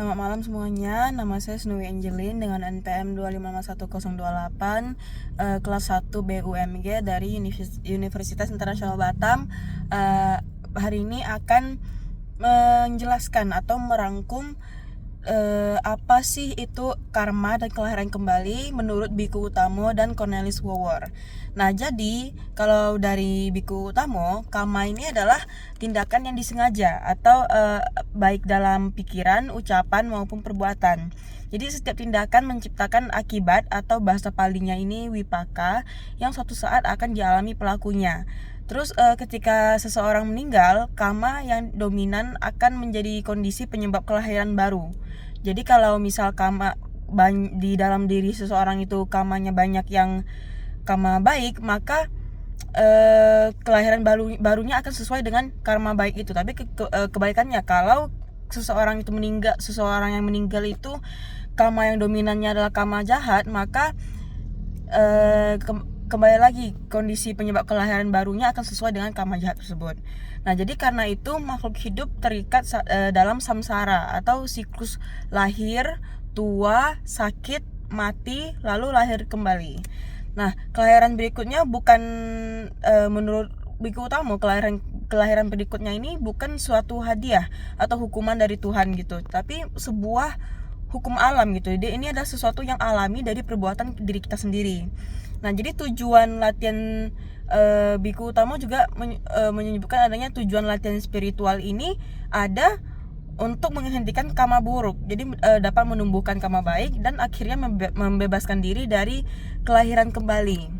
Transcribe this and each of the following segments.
Selamat malam semuanya, nama saya Snowy Angelin dengan NPM 2551028, kelas 1 BUMG dari Universitas Internasional Batam. Hari ini akan menjelaskan atau merangkum apa sih itu karma dan kelahiran kembali menurut Biku Utamo dan Cornelis Wower. Nah, jadi kalau dari Biku Utamo, karma ini adalah tindakan yang disengaja atau baik dalam pikiran, ucapan maupun perbuatan. Jadi setiap tindakan menciptakan akibat atau bahasa palinya ini wipaka yang suatu saat akan dialami pelakunya. Terus ketika seseorang meninggal, karma yang dominan akan menjadi kondisi penyebab kelahiran baru. Jadi kalau misal karma di dalam diri seseorang itu karmanya banyak yang karma baik, maka kelahiran barunya akan sesuai dengan karma baik itu. Tapi kebalikannya, kalau seseorang yang meninggal itu karma yang dominannya adalah karma jahat, maka kembali lagi kondisi penyebab kelahiran barunya akan sesuai dengan karma jahat tersebut. Nah, jadi karena itu makhluk hidup terikat dalam samsara atau siklus lahir, tua, sakit, mati, lalu lahir kembali. Nah, kelahiran berikutnya bukan menurut Biku Utamo, kelahiran berikutnya ini bukan suatu hadiah atau hukuman dari Tuhan gitu, tapi sebuah hukum alam gitu. Jadi ini adalah sesuatu yang alami dari perbuatan diri kita sendiri. Nah, jadi tujuan latihan Biku Utamo juga menyebutkan adanya tujuan latihan spiritual ini ada untuk menghentikan karma buruk. Jadi dapat menumbuhkan karma baik dan akhirnya membebaskan diri dari kelahiran kembali.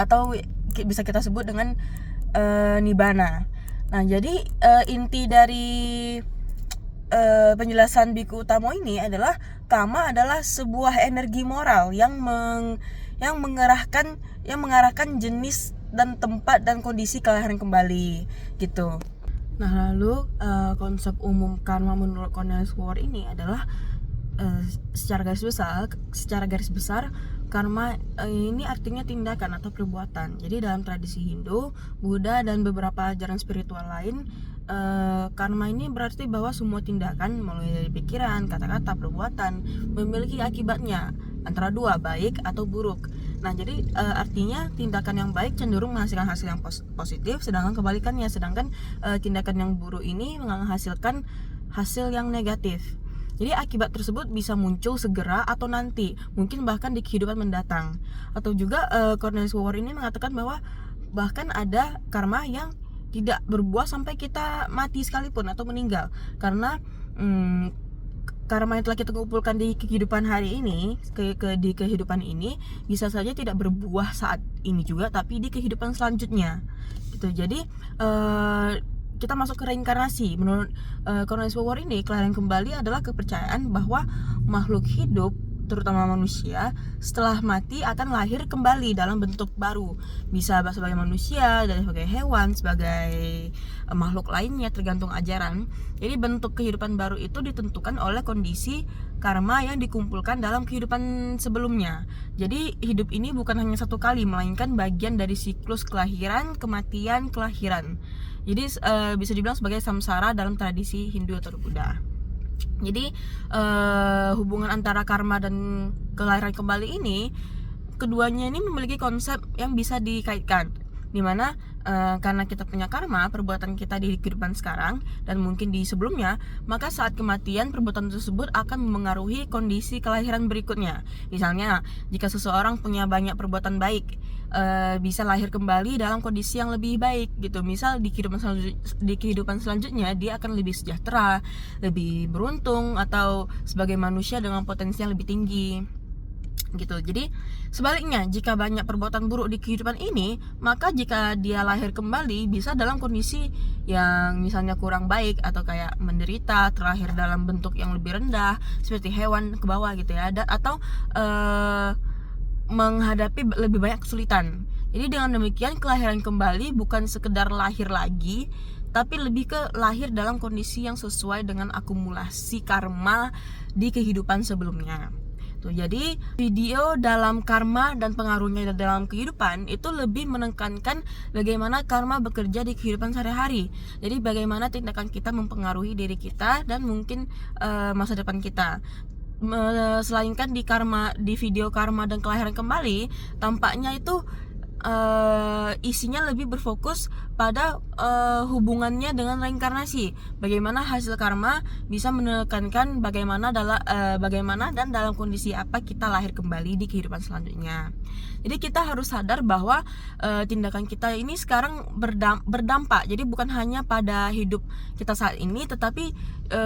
Atau bisa kita sebut dengan nibbana. Nah, jadi inti dari penjelasan Biku Utamo ini adalah karma adalah sebuah energi moral yang mengarahkan jenis dan tempat dan kondisi kelahiran kembali gitu. Nah, lalu konsep umum karma menurut Cornelis Wower ini adalah secara garis besar karma ini artinya tindakan atau perbuatan. Jadi dalam tradisi Hindu, Buddha dan beberapa ajaran spiritual lain, karma ini berarti bahwa semua tindakan mulai dari pikiran, kata-kata, perbuatan memiliki akibatnya antara dua, baik atau buruk. Nah, jadi artinya tindakan yang baik cenderung menghasilkan hasil yang positif, sedangkan kebalikannya, tindakan yang buruk ini menghasilkan hasil yang negatif. Jadi akibat tersebut bisa muncul segera atau nanti, mungkin bahkan di kehidupan mendatang. Atau juga Cornelis Wower ini mengatakan bahwa bahkan ada karma yang tidak berbuah sampai kita mati sekalipun atau meninggal, karena karma yang telah kita kumpulkan di kehidupan hari ini, di kehidupan ini bisa saja tidak berbuah saat ini juga, tapi di kehidupan selanjutnya gitu. Jadi kita masuk ke reinkarnasi. Menurut Cornelis Wower ini, kelahiran kembali adalah kepercayaan bahwa makhluk hidup, terutama manusia, setelah mati akan lahir kembali dalam bentuk baru. Bisa sebagai manusia, dan sebagai hewan, sebagai makhluk lainnya, tergantung ajaran. Jadi bentuk kehidupan baru itu ditentukan oleh kondisi karma yang dikumpulkan dalam kehidupan sebelumnya. Jadi hidup ini bukan hanya satu kali, melainkan bagian dari siklus kelahiran, kematian, kelahiran. Jadi bisa dibilang sebagai samsara dalam tradisi Hindu atau Buddha. Jadi hubungan antara karma dan kelahiran kembali ini, keduanya ini memiliki konsep yang bisa dikaitkan, dimana karena kita punya karma, perbuatan kita di kehidupan sekarang dan mungkin di sebelumnya, maka saat kematian perbuatan tersebut akan memengaruhi kondisi kelahiran berikutnya. Misalnya, jika seseorang punya banyak perbuatan baik, bisa lahir kembali dalam kondisi yang lebih baik gitu. Misal di kehidupan selanjutnya dia akan lebih sejahtera, lebih beruntung, atau sebagai manusia dengan potensi yang lebih tinggi gitu. Jadi sebaliknya, jika banyak perbuatan buruk di kehidupan ini, maka jika dia lahir kembali bisa dalam kondisi yang misalnya kurang baik, atau kayak menderita, terlahir dalam bentuk yang lebih rendah seperti hewan ke bawah gitu ya, atau menghadapi lebih banyak kesulitan. Jadi dengan demikian, kelahiran kembali bukan sekedar lahir lagi, tapi lebih ke lahir dalam kondisi yang sesuai dengan akumulasi karma di kehidupan sebelumnya. Tuh, jadi video dalam karma dan pengaruhnya dalam kehidupan itu lebih menekankan bagaimana karma bekerja di kehidupan sehari-hari. Jadi bagaimana tindakan kita mempengaruhi diri kita dan mungkin masa depan kita. Selainkan di video karma dan kelahiran kembali, tampaknya itu isinya lebih berfokus pada hubungannya dengan reinkarnasi. Bagaimana hasil karma bisa menekankan bagaimana dan dalam kondisi apa kita lahir kembali di kehidupan selanjutnya. Jadi kita harus sadar bahwa tindakan kita ini sekarang berdampak. Jadi bukan hanya pada hidup kita saat ini, tetapi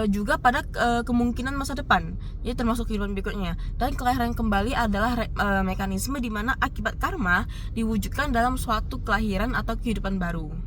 juga pada kemungkinan masa depan. Jadi termasuk kehidupan berikutnya. Dan kelahiran kembali adalah mekanisme di mana akibat karma diwujudkan dalam suatu kelahiran atau kehidupan baru.